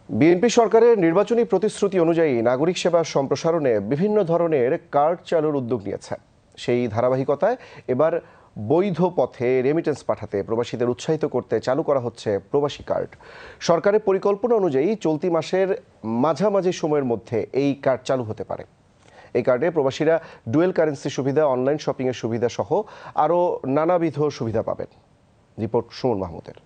BNP সরকারের নির্বাচনী প্রতিশ্রুতি অনুযায়ী নাগরিক সেবা সম্প্রসারণে বিভিন্ন ধরনের কার্ড চালুর উদ্যোগ নিয়েছে। সেই ধারাবাহিকতায় এবার বৈধ পথে রেমিটেন্স পাঠাতে প্রবাসীদের উৎসাহিত করতে চালু করা হচ্ছে প্রবাসী কার্ড। সরকারের পরিকল্পনা অনুযায়ী চলতি মাসের মাঝামাঝি সময়ের মধ্যে এই কার্ড চালু হতে পারে। এই কার্ডে প্রবাসীরা ডুয়েল কারেন্সি সুবিধা, অনলাইন শপিংয়ের সুবিধা সহ আরও নানাবিধ সুবিধা পাবেন। রিপোর্ট সুমন মাহমুদের।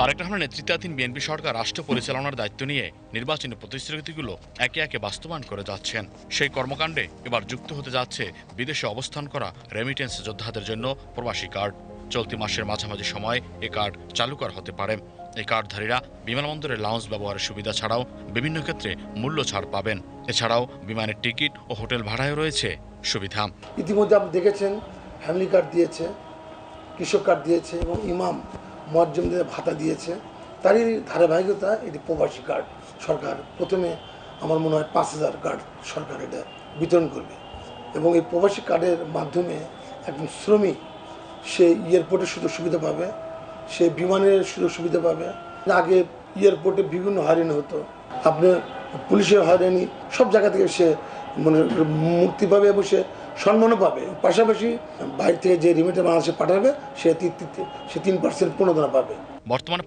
তারেক রহমানের নেতৃত্বাধীন বিএনপি সরকার রাষ্ট্র পরিচালনার দায়িত্ব নিয়ে নির্বাচনী প্রতিশ্রুতিগুলো একে একে বাস্তবায়ন করে যাচ্ছেন। সেই কর্মকাণ্ডে এবার যুক্ত হতে যাচ্ছে বিদেশে অবস্থান করা রেমিটেন্স যোদ্ধাদের জন্য প্রবাসী কার্ড। চলতি মাসের মাঝামাঝি সময় এ কার্ড চালু করা হতে পারে। এই কার্ডধারীরা বিমানবন্দরের লাউঞ্জ ব্যবহারের সুবিধা ছাড়াও বিভিন্ন ক্ষেত্রে মূল্য ছাড় পাবেন। এছাড়াও বিমানের টিকিট ও হোটেল ভাড়ায় রয়েছে সুবিধা। ইতিমধ্যে আপনি দেখেছেন ফ্যামিলি কার্ড দিয়েছে, কৃষক কার্ড দিয়েছে এবং ইমাম মুয়াজ্জিমদের ভাতা দিয়েছে। তারই ধারাবাহিকতা এটি প্রবাসী কার্ড। সরকার প্রথমে আমার মনে হয় 5,000 কার্ড সরকার এটা বিতরণ করবে এবং এই প্রবাসী কার্ডের মাধ্যমে একজন শ্রমিক সে এয়ারপোর্টের সুযোগ সুবিধা পাবে, সে বিমানের সুযোগ সুবিধা পাবে। আগে এয়ারপোর্টে বিভিন্ন হয়রানি হতো, আপনার পুলিশের হয়রানি, সব জায়গা থেকে সে মানে মুক্তি পাবে এবং সে সম্মানও পাবে। পাশাপাশি বাইরে থেকে যে রিমিটেন্স বাংলাদেশে পাঠাবে সে 3% প্রণোদনা পাবে। বর্তমানে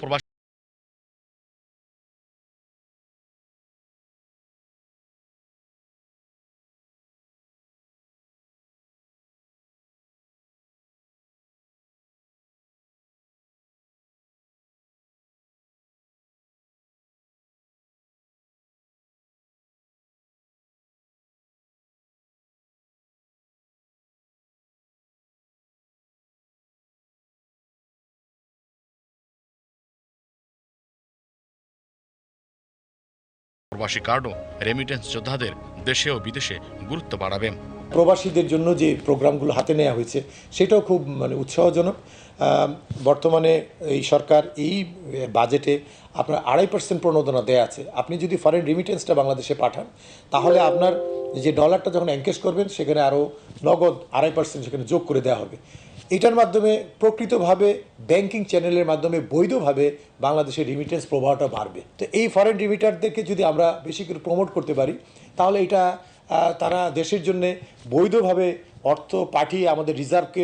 প্রবাসী কার্ডও রেমিটেন্স যোদ্ধাদের দেশে ও বিদেশে গুরুত্ব বাড়াবে। প্রবাসীদের জন্য যে প্রোগ্রামগুলো হাতে নেওয়া হয়েছে সেটাও খুব উৎসাহজনক। বর্তমানে এই সরকার এই বাজেটে আপনার 2.5% প্রণোদনা দেয়া আছে। আপনি যদি ফরেন রিমিটেন্সটা বাংলাদেশে পাঠান তাহলে আপনার যে ডলারটা যখন এনকেশ করবেন সেখানে আরও নগদ 2.5% সেখানে যোগ করে দেওয়া হবে। এটার মাধ্যমে প্রকৃতভাবে ব্যাংকিং চ্যানেলের মাধ্যমে বৈধভাবে বাংলাদেশের রিমিটেন্স প্রবাহটা বাড়বে। তো এই ফরেন রিমিটারদেরকে যদি আমরা বেশি করে প্রমোট করতে পারি তাহলে এটা তারা দেশের জন্য বৈধভাবে অর্থ পাঠিয়ে আমাদের রিজার্ভকে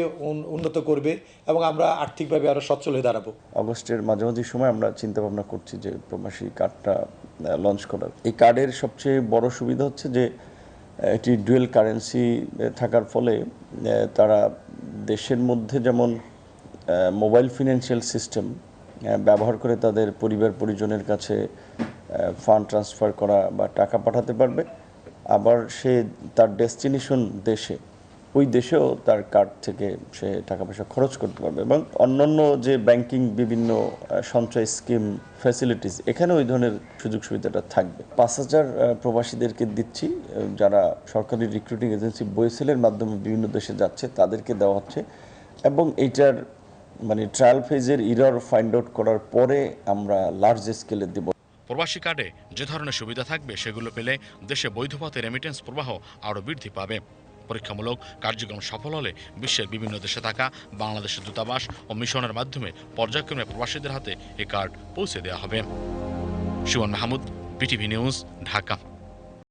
উন্নত করবে এবং আমরা আর্থিকভাবে আরও সচ্ছল হয়ে দাঁড়াবো। অগস্টের মাঝামাঝি সময় আমরা চিন্তা ভাবনা করছি যে প্রবাসী কার্ডটা লঞ্চ করার। এই কার্ডের সবচেয়ে বড় সুবিধা হচ্ছে যে এটি ডুয়েল কারেন্সি থাকার ফলে তারা দেশের মধ্যে যেমন মোবাইল ফিনান্সিয়াল সিস্টেম ব্যবহার করে তাদের পরিবার পরিজনের কাছে ফান্ড ট্রান্সফার করা বা টাকা পাঠাতে পারবে, আবার সে তার ডেস্টিনেশন দেশে ওই দেশেও তার কার্ড থেকে সে টাকা পয়সা খরচ করতে পারবে এবং অন্যান্য যে ব্যাংকিং বিভিন্ন সঞ্চয় স্কিম ফ্যাসিলিটিস এখানে ওই ধরনের সুযোগ সুবিধাটা থাকবে। 5,000 প্রবাসীদেরকে দিচ্ছি যারা সরকারি রিক্রুটিং এজেন্সি বয়েসেলের মাধ্যমে বিভিন্ন দেশে যাচ্ছে তাদেরকে দেওয়া হচ্ছে এবং এইটার ট্রায়াল ফেজের এরর ফাইন্ড আউট করার পরে আমরা লার্জ স্কেলে দেব। প্রবাসী কার্ডে যে ধরনের সুবিধা থাকবে সেগুলো পেলে দেশে বৈধ পথে রেমিটেন্স প্রবাহ আরও বৃদ্ধি পাবে। পরীক্ষামূলক কার্যক্রম সফল হলে বিশ্বের বিভিন্ন দেশে থাকা বাংলাদেশের দূতাবাস ও মিশনের মাধ্যমে পর্যায়ক্রমে প্রবাসীদের হাতে এই কার্ড পৌঁছে দেওয়া হবে। Suman Mahmud, BTV news, Dhaka.